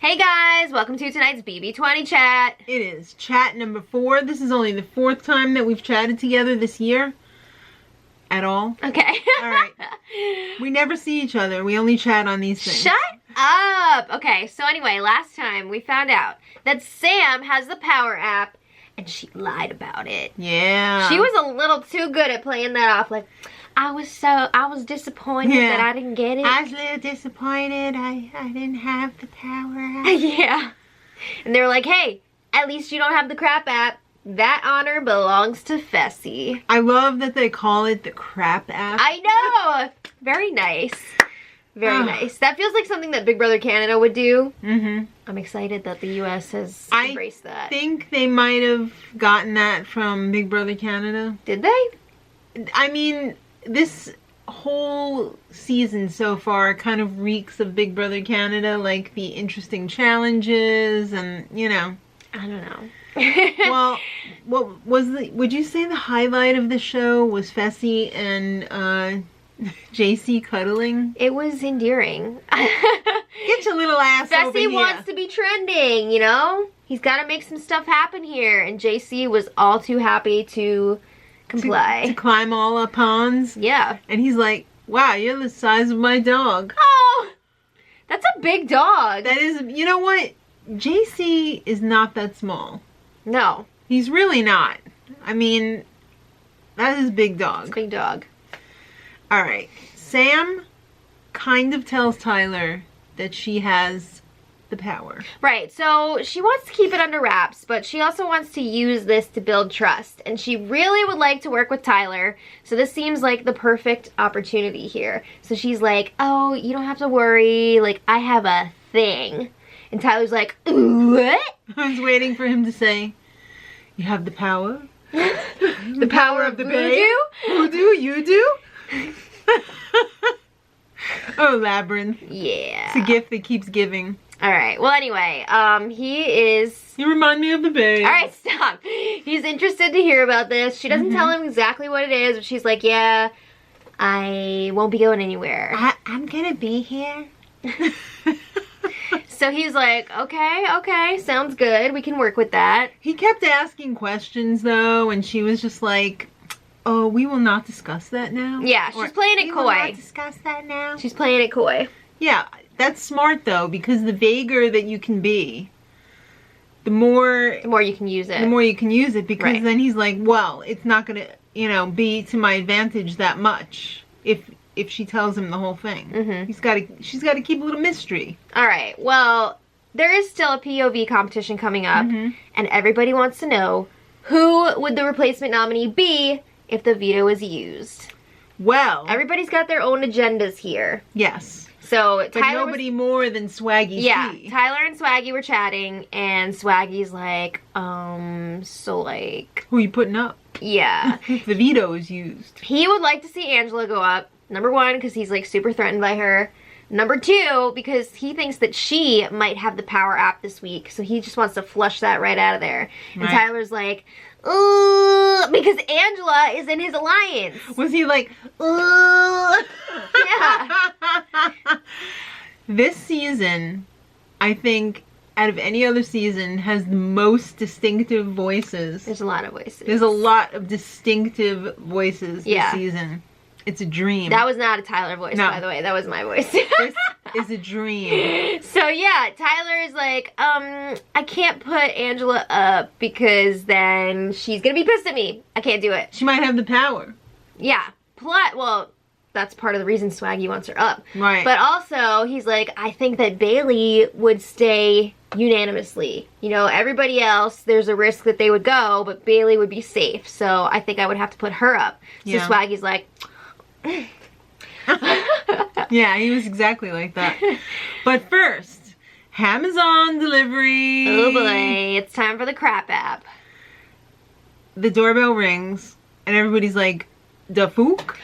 Hey guys, welcome to tonight's BB20 chat. It is chat number 4. This is only the 4th time that we've chatted together this year. At all. Okay. Alright. We never see each other. We only chat on these things. Shut up! Okay, so anyway, last time we found out that Sam has the Power app and she lied about it. Yeah. She was a little too good at playing that off, like, I was disappointed that I didn't get it. I was a little disappointed. I didn't have the Power app. Yeah. And they were like, hey, at least you don't have the crap app. That honor belongs to Fessy. I love that they call it the crap app. I know! Very nice. Very nice. That feels like something that Big Brother Canada would do. Mm-hmm. I'm excited that the U.S. has embraced that. I think they might have gotten that from Big Brother Canada. Did they? I mean, this whole season so far kind of reeks of Big Brother Canada, like the interesting challenges and, you know. I don't know. Well, what was would you say the highlight of the show was Fessy and JC cuddling? It was endearing. Get your little ass over here. Fessy wants to be trending, you know? He's got to make some stuff happen here. And JC was all too happy to comply. To climb all our ponds? Yeah. And he's like, wow, you're the size of my dog. Oh! That's a big dog. That is, you know what? JC is not that small. No. He's really not. I mean, that is big dog. It's a big dog. Alright. Sam kind of tells Tyler that she has the power. Right, so she wants to keep it under wraps, but she also wants to use this to build trust. And she really would like to work with Tyler, so this seems like the perfect opportunity here. So she's like, oh, you don't have to worry, like, I have a thing. And Tyler's like, what? I was waiting for him to say, you have the power? The power of the voodoo? Voodoo, you do? Oh, Labyrinth. Yeah. It's a gift that keeps giving. Alright, well anyway, he is... You remind me of the babe. Alright, stop. He's interested to hear about this. She doesn't tell him exactly what it is, but she's like, yeah, I won't be going anywhere. I'm gonna be here. So he's like, okay, sounds good. We can work with that. He kept asking questions, though, and she was just like, oh, we will not discuss that now? Yeah, she's playing it coy. We will not discuss that now? She's playing it coy. Yeah, that's smart, though, because the vaguer that you can be, the more you can use it. The more you can use it, because then he's like, well, it's not going to, you know, be to my advantage that much if she tells him the whole thing. She's got to keep a little mystery. All right. Well, there is still a POV competition coming up, and everybody wants to know, who would the replacement nominee be if the veto is used? Well, everybody's got their own agendas here. Yes. So but nobody more than Swaggy. Yeah, C. Tyler and Swaggy were chatting, and Swaggy's like, so like, who are you putting up? Yeah. If the veto is used. He would like to see Angela go up. Number 1, because he's like super threatened by her. Number 2, because he thinks that she might have the power app this week. So he just wants to flush that right out of there. And Tyler's like, because Angela is in his alliance. Was he like, Yeah. This season, I think, out of any other season, has the most distinctive voices. There's a lot of voices. There's a lot of distinctive voices this season. It's a dream. That was not a Tyler voice, by the way. That was my voice. This is a dream. So yeah, Tyler is like, I can't put Angela up because then she's gonna be pissed at me. I can't do it. She might have the power. Yeah. Well, that's part of the reason Swaggy wants her up. Right. But also, he's like, I think that Bailey would stay unanimously. You know, everybody else, there's a risk that they would go, but Bailey would be safe. So I think I would have to put her up. So Swaggy's like... Yeah, he was exactly like that. But first, Amazon delivery. Oh boy, it's time for the crap app. The doorbell rings, and everybody's like, "Da fook?"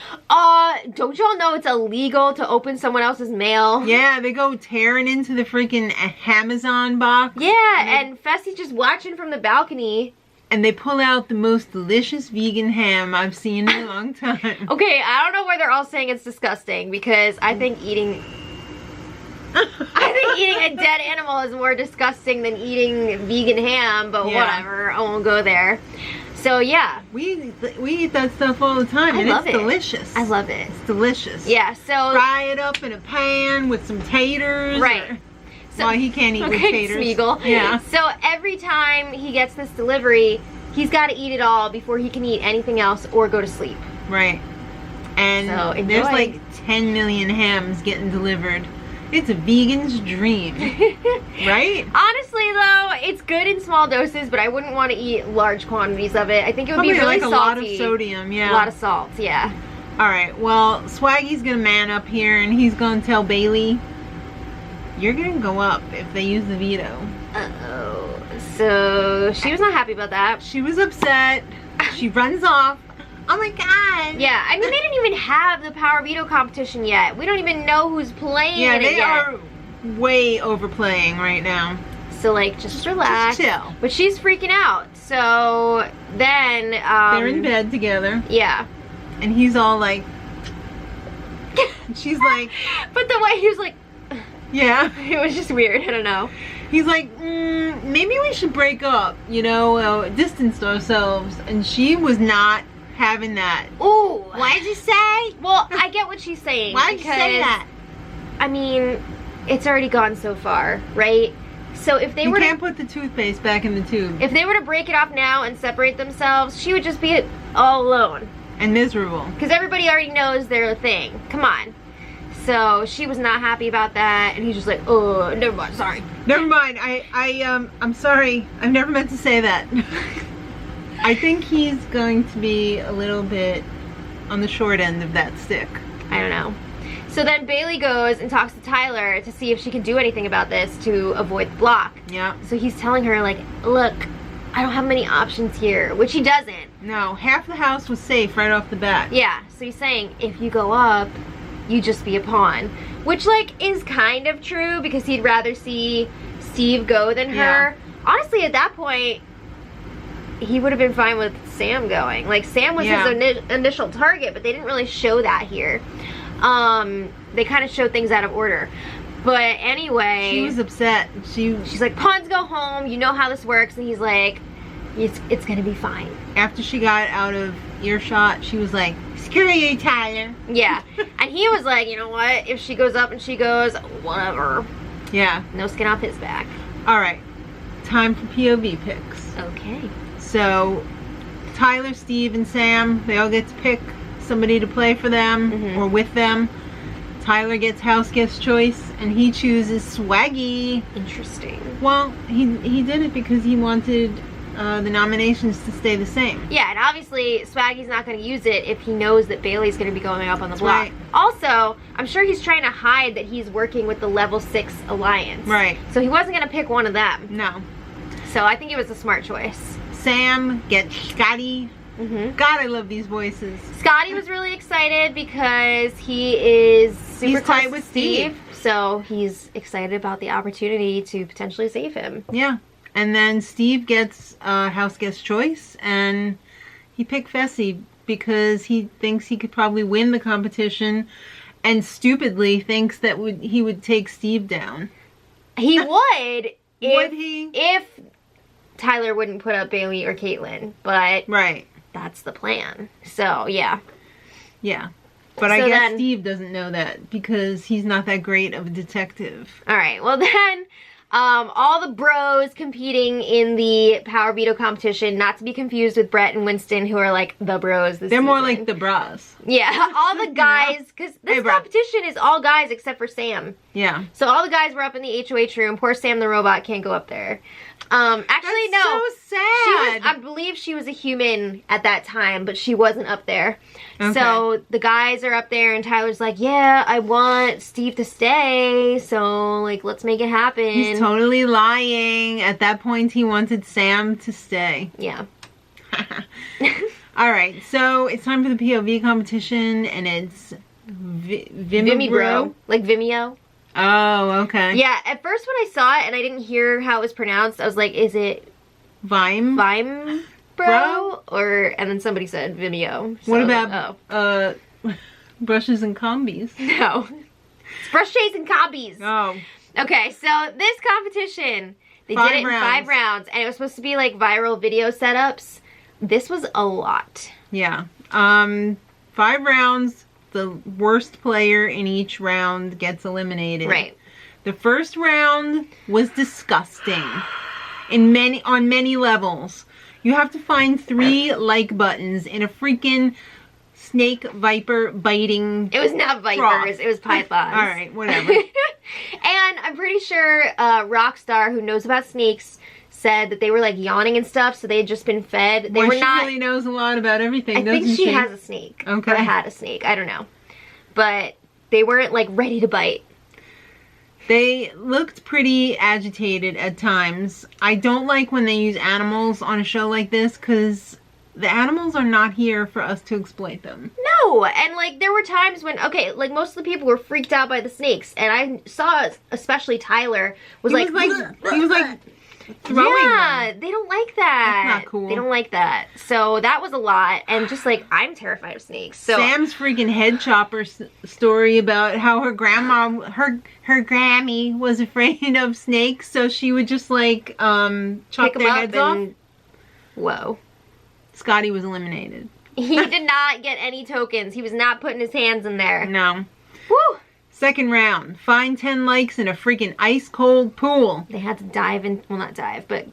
Don't y'all know it's illegal to open someone else's mail? Yeah, they go tearing into the freaking Amazon box. Yeah, and Fessy's just watching from the balcony. And they pull out the most delicious vegan ham I've seen in a long time. Okay, I don't know why they're all saying it's disgusting, because I think eating... I think eating a dead animal is more disgusting than eating vegan ham, but Yeah. whatever. I won't go there. So yeah, We eat that stuff all the time, and love it's it. delicious. I love it. It's delicious. Yeah, so Fry it up in a pan with some taters. Right. So, Well, he can't eat with okay, taters. Smeagol. Yeah. So every time he gets this delivery, he's got to eat it all before he can eat anything else or go to sleep. Right. And So, enjoy. there's like 10 million hams getting delivered. It's a vegan's dream. Right? Honestly, though, it's good in small doses, but I wouldn't want to eat large quantities of it. I think it would Probably be really like a salty. lot of sodium, yeah. A lot of salt, yeah. Alright, well, Swaggy's gonna man up here and he's gonna tell Bailey, you're gonna go up if they use the veto. Uh-oh. So she was not happy about that. She was upset. She runs off. Oh my god. Yeah, I mean, they didn't even have the Power Veto competition yet. We don't even know who's playing Yeah, in it they yet. are way overplaying right now. So, like, just relax. Just chill. But she's freaking out. So then, They're in bed together, Yeah. and he's all like, she's like, But the way he was like, yeah. it was just weird. I don't know. He's like, maybe we should break up, you know, distance ourselves. And she was not having that. Ooh. Why'd you say? Well, I get what she's saying. Why'd you say because, that? I mean, it's already gone so far, right? So if they You were can't to, put the toothpaste back in the tube. if they were to break it off now and separate themselves, she would just be all alone. And miserable. Because everybody already knows they're a thing. Come on. So she was not happy about that, and he's just like, oh, never mind, sorry. Never mind. I'm sorry. I've never meant to say that. I think he's going to be a little bit on the short end of that stick. I don't know. So then Bailey goes and talks to Tyler to see if she can do anything about this to avoid the block. Yeah. So he's telling her, like, look, I don't have many options here, which he doesn't. No, half the house was safe right off the bat. Yeah, so he's saying, if you go up, you just be a pawn. Which, like, is kind of true because he'd rather see Steve go than her. Yeah. Honestly, at that point, he would have been fine with Sam going. Like, Sam was Yeah. his initial target, but they didn't really show that here. They kind of showed things out of order. But anyway, She was upset. she's like, pawns go home, you know how this works. And he's like, it's gonna be fine. After she got out of earshot, she was like, screw you, Tyler. Yeah. And he was like, you know what? If she goes up and she goes, whatever. Yeah. No skin off his back. Alright. Time for POV picks. Okay. So, Tyler, Steve, and Sam, they all get to pick somebody to play for them Mhm. or with them. Tyler gets house guest choice, and he chooses Swaggy. Interesting. Well, he did it because he wanted the nominations to stay the same. Yeah, and obviously Swaggy's not going to use it if he knows that Bailey's going to be going up on the block. Right. Also, I'm sure he's trying to hide that he's working with the level 6 alliance. Right. So he wasn't going to pick one of them. No. So I think it was a smart choice. Sam gets Scotty. Mm-hmm. God, I love these voices. Scotty was really excited because he is super He's close tight to with Steve. So he's excited about the opportunity to potentially save him. Yeah. And then Steve gets house guest choice, and he picked Fessy because he thinks he could probably win the competition, and stupidly thinks that he would take Steve down. He would Would he? if Tyler wouldn't put up Bailey or Caitlyn, but Right. that's the plan. So yeah. Yeah. But I So guess then- Steve doesn't know that because he's not that great of a detective. All right. Well then, all the bros competing in the Power Veto competition, not to be confused with Brett and Winston, who are like the bros this They're more season. like the bras. Yeah, all the guys, because this Hey, bro. competition is all guys except for Sam. Yeah. So all the guys were up in the HOH room. Poor Sam the robot can't go up there. Actually, That's no. so sad. I believe she was a human at that time, but she wasn't up there. Okay. So the guys are up there, and Tyler's like, yeah, I want Steve to stay, so, like, let's make it happen. He's totally lying. At that point, he wanted Sam to stay. Yeah. All right, so it's time for the POV competition, and it's Vimeo. Like Vimeo. Oh, okay. Yeah, at first when I saw it and I didn't hear how it was pronounced, I was like, is it Vime. Vime Bro? And then somebody said Vimeo. So What I was about like, brushes and combis? oh. No. It's brush chasing copies. Oh. Okay, so this competition, they did it in 5 rounds, and it was supposed to be like viral video setups. This was a lot. Yeah. 5 rounds. The worst player in each round gets eliminated. Right. The first round was disgusting on many levels. You have to find 3 like buttons in a freaking snake viper biting. It was not vipers, trough. it was pythons. All right, whatever. And I'm pretty sure Rockstar, who knows about snakes, said that they were like yawning and stuff, so they had just been fed. They were she not. Really knows a lot about everything. I think she has a snake. Okay. Or had a snake. I don't know. But they weren't like ready to bite. They looked pretty agitated at times. I don't like when they use animals on a show like this because the animals are not here for us to exploit them. No, and like there were times when, okay, like most of the people were freaked out by the snakes, and I saw especially Tyler was he was like throwing yeah, them. they don't like that. That's not cool. They don't like that. So that was a lot, and just like I'm terrified of snakes. So Sam's freaking head chopper story about how her grandma, her Grammy was afraid of snakes, so she would just like chop their heads off. Whoa. Scotty was eliminated. He did not get any tokens. He was not putting his hands in there. No. Woo! Second round. Find 10 likes in a freaking ice cold pool. They had to dive in, well not dive, but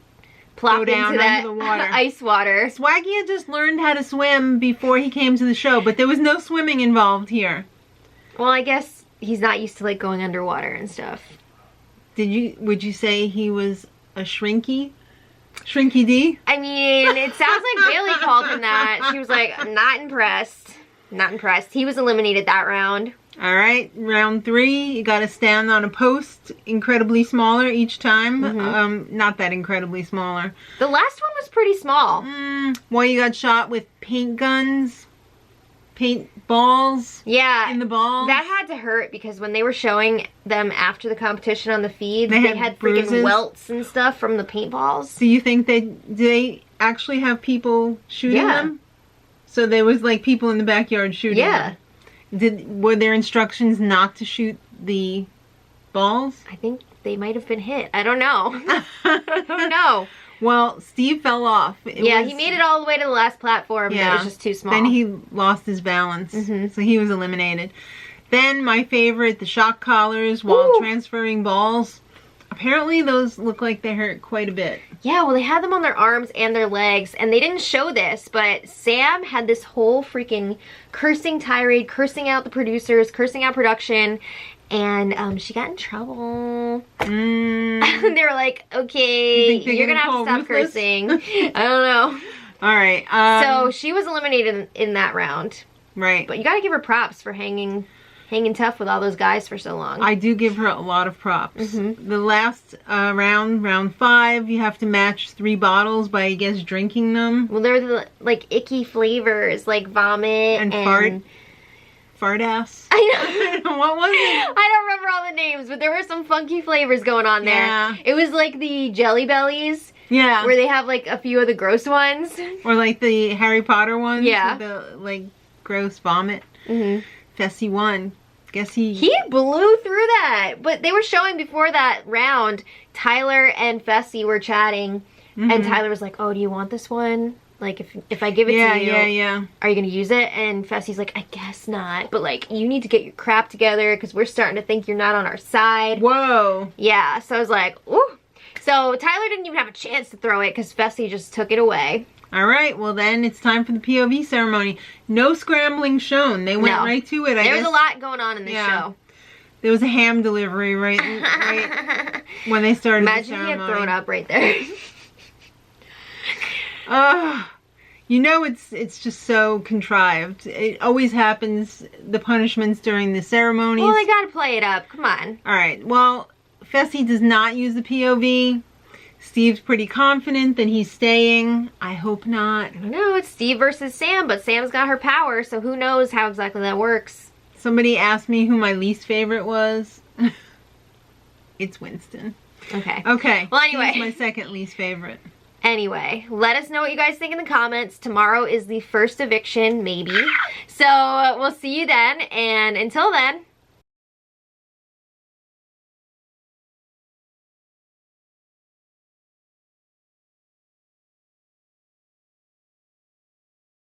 plop down into that under the water. ice water. Swaggy had just learned how to swim before he came to the show, but there was no swimming involved here. Well, I guess he's not used to like going underwater and stuff. Would you say he was a shrinky? Shrinky D? I mean, it sounds like Bailey called him that. She was like, not impressed. Not impressed. He was eliminated that round. All right, round 3, you got to stand on a post, incredibly smaller each time. Not that incredibly smaller. The last one was pretty small. Well, you got shot with paint guns, paint balls. Yeah. In the balls. That had to hurt because when they were showing them after the competition on the feed, they had freaking bruises. welts and stuff from the paintballs. Do you think do they actually have people shooting them? So there was like people in the backyard shooting them. Were there instructions not to shoot the balls? I think they might have been hit. I don't know. I don't know. Well, Steve fell off. He made it all the way to the last platform, but it was just too small. Then he lost his balance, so he was eliminated. Then my favorite, the shock collars while transferring balls. Apparently those look like they hurt quite a bit. Yeah, well they had them on their arms and their legs, and they didn't show this, but Sam had this whole freaking cursing tirade, cursing out the producers, cursing out production, and she got in trouble. They were like, okay, you're gonna have to stop cursing. I don't know. All right. So she was eliminated in that round. Right. But you gotta give her props for hanging tough with all those guys for so long. I do give her a lot of props. The last round 5, you have to match 3 bottles by, I guess, drinking them. Well, they're the, like, icky flavors, like vomit and fart ass. I know. What was it? I don't remember all the names, but there were some funky flavors going on there. Yeah. It was like the Jelly Bellies. Yeah. Where they have, like, a few of the gross ones. Or like the Harry Potter ones. Yeah. With the, like, gross vomit. Fessy won. Guess he blew through that. But they were showing before that round, Tyler and Fessy were chatting, and Tyler was like, oh, do you want this one? Like, if I give it to you, are you going to use it? And Fessy's like, I guess not. But, like, you need to get your crap together because we're starting to think you're not on our side. Whoa. Yeah, so I was like, ooh. So Tyler didn't even have a chance to throw it because Fessy just took it away. All right, well then it's time for the POV ceremony. No scrambling shown. They went right to it. There was a lot going on in this show. There was a ham delivery right when they started the ceremony. Imagine he had thrown up right there. You know it's just so contrived. It always happens, the punishments during the ceremonies. Well, they gotta play it up. Come on. All right, well, Fessy does not use the POV. Steve's pretty confident that he's staying. I hope not. I don't know, it's Steve versus Sam, but Sam's got her power, so who knows how exactly that works. Somebody asked me who my least favorite was. It's Winston. Okay. Okay. Well, anyway. He's my second least favorite. Anyway, let us know what you guys think in the comments. Tomorrow is the first eviction, maybe. So we'll see you then, and until then,